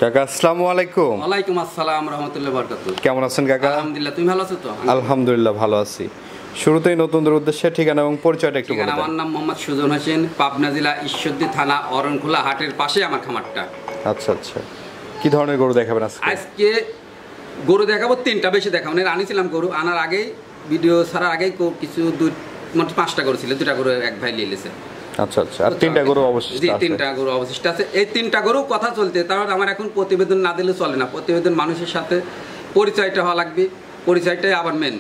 কাকা আসসালামু আলাইকুম। ওয়ালাইকুম আসসালাম রাহমাতুল্লাহি ওয়া বারাকাতুহু। কেমন আছেন কাকা? আলহামদুলিল্লাহ, তুমি ভালো আছো তো? আলহামদুলিল্লাহ ভালো আছি। শুরুতেই নতুনদের উদ্দেশ্যে ঠিকানা এবং পরিচয়টা একটু বলে দেন। আমার নাম মোহাম্মদ সুজন হোসেন, পাবনা জেলা ঈশ্বরদী থানা অরণখোলা হাটের পাশে আমার খামারটা। আচ্ছা আচ্ছা, কি ধরনের গরু দেখাবেন আজকে? আজকে গরু দেখাবো তিনটা, বেশি দেখাবো না। আনিছিলাম গরু আনার আগেই, ভিডিও ছাড়ার আগেই কিছু মোট 5টা গরু ছিল, 2টা গরু এক ভাই নিয়ে এসেছে। আচ্ছা আচ্ছা, আর 3টা গরু অবশিষ্ট আছে? 3টা গরু অবশিষ্ট আছে। এই 3টা গরু কথা চলতে, তাহলে আমার এখন প্রতিবেদন না দিলে চলে না। প্রতিবেদন মানুষের সাথে পরিচয়টা হওয়া লাগবে, পরিচয়টাই আবার মেন।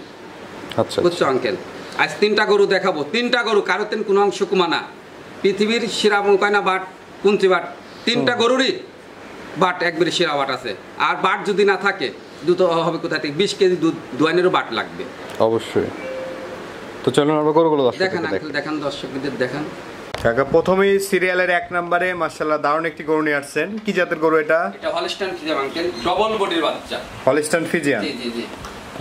আচ্ছা বুঝছো আঙ্কেল? আজ 3টা গরু দেখাবো। 3টা গরু কারোর কোনো অংশ কমানা, পৃথিবীর সেরা কয়না বাট, কুঞ্চি বাট, 3টা গরুরই বাট একবারে সেরা বাট আছে। আর বাট যদি না থাকে, দুধ হবে কোথা থেকে? 20 কেজি দুধ দোয়ানেরও বাট লাগবে অবশ্যই। তো চলুন আমরা গরুগুলো দেখান আঙ্কেল, দেখান দর্শকদের দেখান। কাকা প্রথমেই সিরিয়ালের 1 নম্বরে মাশাআল্লাহ দারুণ একটি গরু নিয়ে আসছেন। কি জাতের গরু এটা? এটা হলস্টাইন ফ্রিজিয়ান আঙ্কেল, ডবল বডির বাচ্চা। Holstein Friesian? জি জি জি।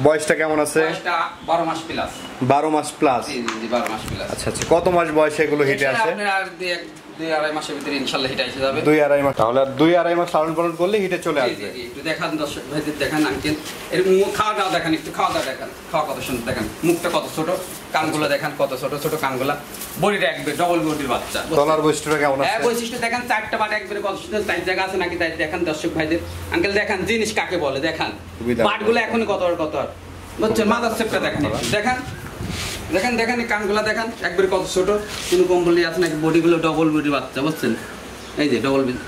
বয়সটা কেমন আছে? বয়সটা 12 মাস প্লাস। 12 মাস প্লাস? জি জি জি, 12 মাস প্লাস। আচ্ছা আচ্ছা, কত মাস বয়সে এগুলো হিটে আসে? আপনার আর 2-2.5 মাসের ভিতরে ইনশাআল্লাহ হিটে এসে যাবে। 2-2.5 মাস? তাহলে 2-2.5 মাস লালন পালন করলে হিটে চলে আসবে। জি জি, একটু দেখান দর্শক ভাইদের, দেখান আঙ্কেল। এর মুখ খাওয়া দাওয়া দেখান, একটু খাওয়া দাওয়া দেখান, খাওয়া কত সুন্দর দেখান, মুখটা কত ছোট, কানগুলো দেখান কত ছোট ছোট কানগুলা, বডিটা একবার ডবল বডির বাচ্চা। তলার বৈশিষ্ট্যটা কেমন আছে? বৈশিষ্ট্য দেখেন, 4টা বাট একবারে কত সুন্দর, 4 জায়গা আছে নাকি তাই দেখান দর্শক ভাইদের। আঙ্কেল দেখান জিনিস কাকে বলে, দেখান বাটগুলো এখনই কত আর বুঝছেন? মাদার শেপটা দেখান, দেখান দেখেন দেখেন, এই কানগুলা দেখান একবারে কত ছোট, কোনো কম্বলি আছে নাকি? বডিগুলো ডবল বডির বাচ্চা, বুঝছেন? এই যে ডবল বিল,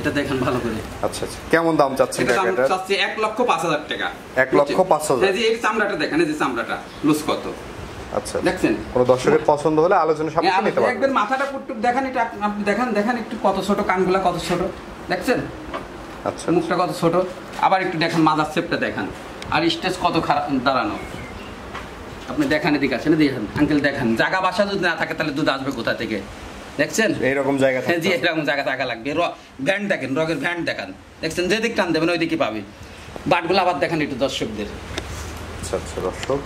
এটা দেখেন ভালো করে। আচ্ছা আচ্ছা, কেমন দাম চাচ্ছেন এটা এটা? চাচ্ছি 1,05,000 টাকা। 1,05,000? এই যে এই চামড়াটা দেখেন, এই যে চামড়াটা লুজ কত, আচ্ছা দেখছেন? কোন দর্শকের পছন্দ হলে আলোচনা সাপেক্ষে নিতে পারবেন। একবার মাথাটা পুটটুক দেখান, এটা আপনি দেখান দেখেন একটু কত ছোট, কানগুলা কত ছোট, দেখছেন? আচ্ছা, মুখটা কত ছোট, আবার একটু দেখেন মাদার শেপটা দেখান, আর স্টেজ কত খারাপ দাঁড়ানো, আপনি দেখান এদিকে আছেন, দেখেন আঙ্কেল দেখান। জায়গা বাসা যদি না থাকে তাহলে দুধ আসবে কোথা থেকে? দেখছেন এইরকম জায়গা থাকে? জি, এরকম জায়গা থাকা লাগবে। ভ্যান দেখেন, রগের ভ্যান দেখান, দেখছেন? যে দিক টান দেবেন ওই দিকে পাবে। বাটগুলো আবার দেখান একটু দর্শকদের। আচ্ছা আচ্ছা, দর্শক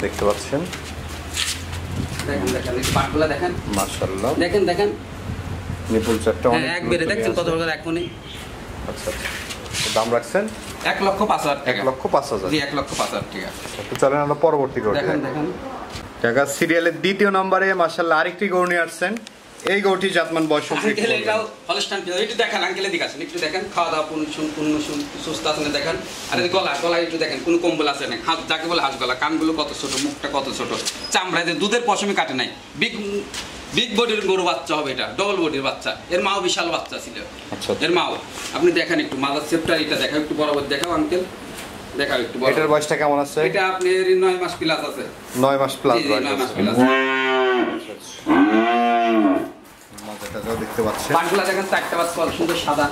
দেখতে পাচ্ছেন, দেখেন দেখেন বাটগুলো দেখেন, মাশাআল্লাহ দেখেন দেখেন নিপুল চারটা অনেক একবারে দেখছেন কত করে এখনই। আচ্ছা আচ্ছা, দাম রাখছেন 1,05,000 টাকা। 1,05,000? জি, 1,05,000 টাকা। তো চলেন আমরা পরবর্তী গরু দেখেন দেখেন কাকা সিরিয়ালের 2য় নম্বরে মাশাআল্লাহ আরেকটি গরু নিয়ে আসছেন। এই গরুটি জাতমান বয়স সম্পর্কে আঙ্কেল এটাও হলস্টাইন ফ্রিজিয়ান, একটু দেখেন আঙ্কেল এদিকে আসেন, একটু দেখেন খাওয়া দাওয়া পূর্ণ সুস্থ আছে না দেখেন। আর এই গলা একটু দেখেন, কোনো কম্বল আছে না, হাত যাকে বলে হাঁস গলা, কানগুলো কত ছোট, মুখটা কত ছোট, চামড়ায় যে দুধের পশমে কাটে নাই, বিগ বডির গরু বাচ্চা হবে, এটা ডবল বডির বাচ্চা। এর মাও বিশাল বাচ্চা ছিল। আচ্ছা, এর মাও আপনি দেখেন একটু মাদার শেপটা, এটা দেখাও একটু বরাবর দেখাও আঙ্কেল, দেখাও একটু বরাবর। এটার বয়সটা কেমন আছে? এটা আপনি 9 মাস প্লাস আছে। 9 মাস প্লাস জি, বয়স 9 মাস আছে। প্লাস। মাথাটাও দেখতে পাচ্ছেন, বাটগুলা দেখেন, 4টা বাট কত সুন্দর সাদা,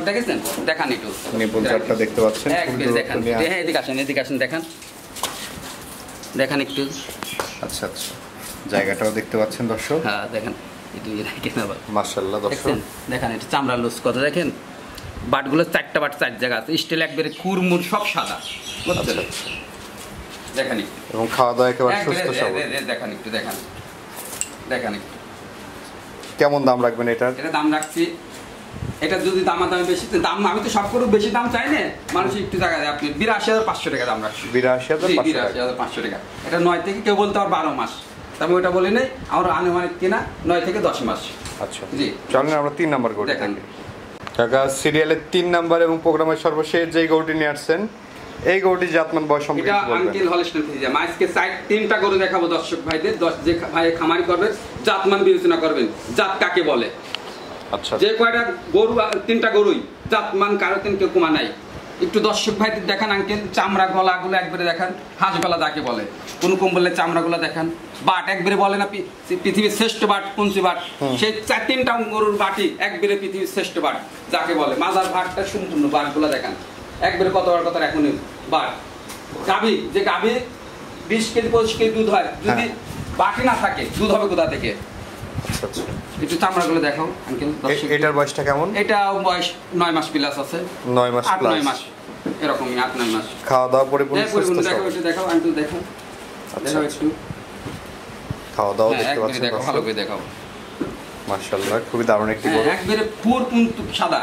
দেখেছেন? দেখান একটু নিপুল চারটা দেখতে পাচ্ছেন, একবার দেখেন। হ্যাঁ, এদিকে আসেন, এদিকে আসেন, দেখান দেখান একটু। আচ্ছা আচ্ছা, জায়গাটাও দেখতে পাচ্ছেন দর্শক। হ্যাঁ দেখেন, একটু দেখেন আবার, মাশাআল্লাহ দর্শক দেখেন দেখেন এটা চামড়া লুজ কত, দেখেন বাটগুলো 4টা বাট 4 জায়গা আছে, স্টিল একবারে কুরমুর সব সাদা, বুঝছেন? দেখেন এবং খাওয়া দাওয়া একেবারে সুস্থ সবল। দেখেন একটু দেখান দেখেন একটু। কেমন দাম রাখবেন এটার? এটা দাম রাখছি, এটা যদি দামাদামি বেশি দাম, আমি তো সব করে বেশি দাম চাই না, মানুষ একটু জায়গা দেয়। আপনি 82,500 টাকা দাম রাখছি। 82,500 টাকা। এটা 9 থেকে কেউ বলতে আর 12 মাস, তবে ওটা বলি নাই, আমার আনুমানিক কিনা 9 থেকে 10 মাস। আচ্ছা জি, চলেন আমরা 3 নাম্বার গরু দেখেন। কাকা সিরিয়ালের 3 নাম্বার এবং প্রোগ্রামের সর্বশেষ যে গরুটি নিয়ে আসছেন, এই গরুটি জাতমান বয়স সম্পর্কে এটা বলবেন? Uncle Holstein Friesian. আজকে 3টা গরু দেখাবো দর্শক ভাইদের, যে ভাই খামারি করবে জাতমান বিবেচনা করবেন, জাত কাকে বলে। আচ্ছা, যে কয়টা গরু, 3টা গরুই জাতমান কারো কেউ কমা নাই। একটু দর্শক ভাইদের দেখান আঙ্কেল, চামড়া গলাগুলো একবারে দেখান, হাঁস গলা যাকে বলে, কোন কম্বলের চামড়াগুলো দেখান, বাট একবারে বলে না পৃথিবীর শ্রেষ্ঠ বাট কুঞ্চি বাট, সেই 3টা গরুর বাটি একবারে পৃথিবীর শ্রেষ্ঠ বাট যাকে বলে। মাজার বাটটা সম্পূর্ণ বাটগুলো দেখান একবারে কত বড় কথা এখনই বাট। গাভী, যে গাভী 20 কেজি 25 কেজি দুধ হয়, যদি বাটি না থাকে দুধ হবে কোথা থেকে? আচ্ছা আচ্ছা, একটু চামড়াগুলো দেখাও আঙ্কেল। এটার বয়সটা কেমন? এটা বয়স 9 মাস প্লাস আছে। 9 মাস প্লাস? 8-9 মাস এরকমই, 8-9 মাস। খাওয়া দাওয়া পরিপূর্ণ সুস্থ দেখাও, একটু দেখাও আঙ্কেল, দেখাও দেখাও একটু। খাওয়া দাওয়া দেখতে পাচ্ছেন দেখাও, ভালো করে দেখাও। মাশাআল্লাহ, খুবই দারুণ একটি গরু। একবারে পুর কিন্তু সাদা,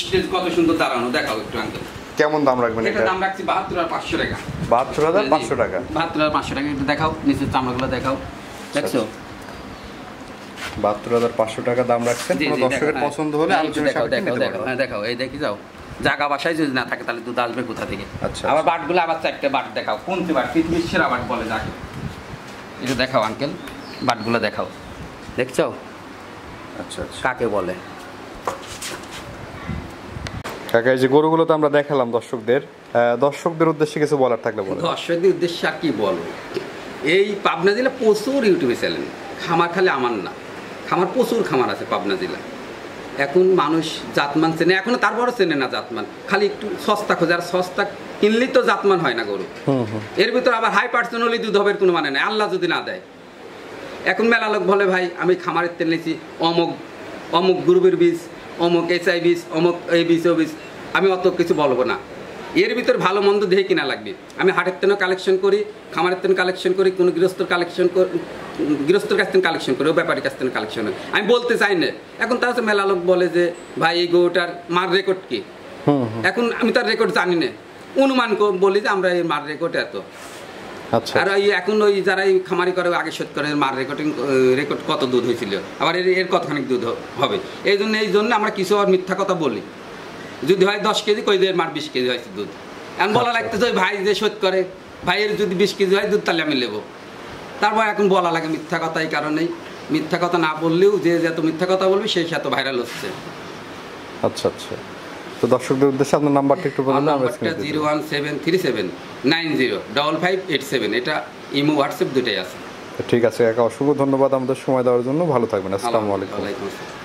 স্টেজ কত সুন্দর দাঁড়ানো, দেখাও একটু আঙ্কেল। কেমন দাম রাখবেন এটা এটা? দাম রাখছি 72,500 টাকা। 72,500 টাকা। 72,500 টাকা। একটু দেখাও, নিচের চামড়াগুলো দেখাও, দেখছো? 72,500 টাকা দাম রাখছেন। জি, কোনো জি, দর্শকের দেখো, পছন্দ হলে হ্যাঁ, আলোচনা দেখাও, সাপেক্ষে দেখাও, নিতে দেখাও, পারবেন। হ্যাঁ, দেখাও, এই দেখি যাও। জায়গা বাসায় যদি না থাকে তাহলে দুধ আসবে কোথা থেকে? আচ্ছা, আবার আচ্ছা। বাটগুলো আবার 4টে বাট দেখাও, কোনটি বাট? পৃথিবীর সেরা বাট বলে যাকে। এটা দেখাও আঙ্কেল, বাটগুলো দেখাও, দেখছো আচ্ছা আচ্ছা কাকে বলে? কাকা, এই যে গরুগুলো তো আমরা দেখালাম দর্শকদের, দর্শকদের উদ্দেশ্যে কিছু বলার থাকলে বলেন। দর্শকদের উদ্দেশ্যে আর কি বলবো, এই পাবনা জেলা প্রচুর ইউটিউবে চ্যানেল, খামার খালি আমার না, খামার প্রচুর খামার আছে পাবনা জেলা। এখন মানুষ জাতমান চেনে, এখনো তারপরও চেনে না জাতমান, খালি একটু সস্তা খোঁজে, আর সস্তা কিনলেই তো জাতমান হয় না গরু। এর ভিতর আবার হাই পার্সোনালি দুধ হবে কোনো মানে নেই, আল্লাহ যদি না দেয়। এখন মেলা লোক বলে ভাই আমি খামারের তেল নিয়েছি, অমুক অমুক গ্রুপের বীজ, অমুক এসআই বীজ, অমুক এই বীজ ও বীজ, আমি অত কিছু বলবো না। এর ভিতর ভালো মন্দ দেখে কিনা লাগবে। আমি হাটের তেনও কালেকশন করি, খামারের তেন কালেকশন করি, কোনো গৃহস্থর কালেকশন গৃহস্থর কাছ থেকে কালেকশন করি, ও ব্যাপারীর কাছ থেকে কালেকশন করি। আমি বলতে চাই না। এখন তাহলে মেলা লোক বলে যে ভাই এই গরুটার মার রেকর্ড কি, এখন আমি তার রেকর্ড জানি না, অনুমান বলি যে আমরা এই মার রেকর্ড এত। আচ্ছা, আর ওই এখন ওই যারা এই খামারি করে আগে শোধ করে মার রেকর্ড কত দুধ হয়েছিল, আবার এর কতখানি দুধ হবে, এই জন্য আমরা কিছু আর মিথ্যা কথা বলি। যদি হয় 10 কেজি, কই দিয়ে মার 20 কেজি হয়েছে দুধ। এখন বলা লাগতেছে ওই ভাই যে শোধ করে, ভাইয়ের যদি 20 কেজি হয় দুধ, তাহলে আমি নেবো। তারপর এখন বলা লাগে মিথ্যা কথা, এই কারণেই মিথ্যা কথা না বললেও যে যত মিথ্যা কথা বলবে সেই সাথে ভাইরাল হচ্ছে। আচ্ছা আচ্ছা। তো দর্শকদের উদ্দেশ্যে আপনার নাম্বারটা একটু বলুন। নাম্বারটা 01737 এটা ইমো হোয়াটসঅ্যাপ দুটাই আছে। ঠিক আছে কাকা, অসংখ্য ধন্যবাদ আমাদের সময় দেওয়ার জন্য। ভালো থাকবেন। আসসালামু আলাইকুম। ওয়ালাইকুম আসসালাম।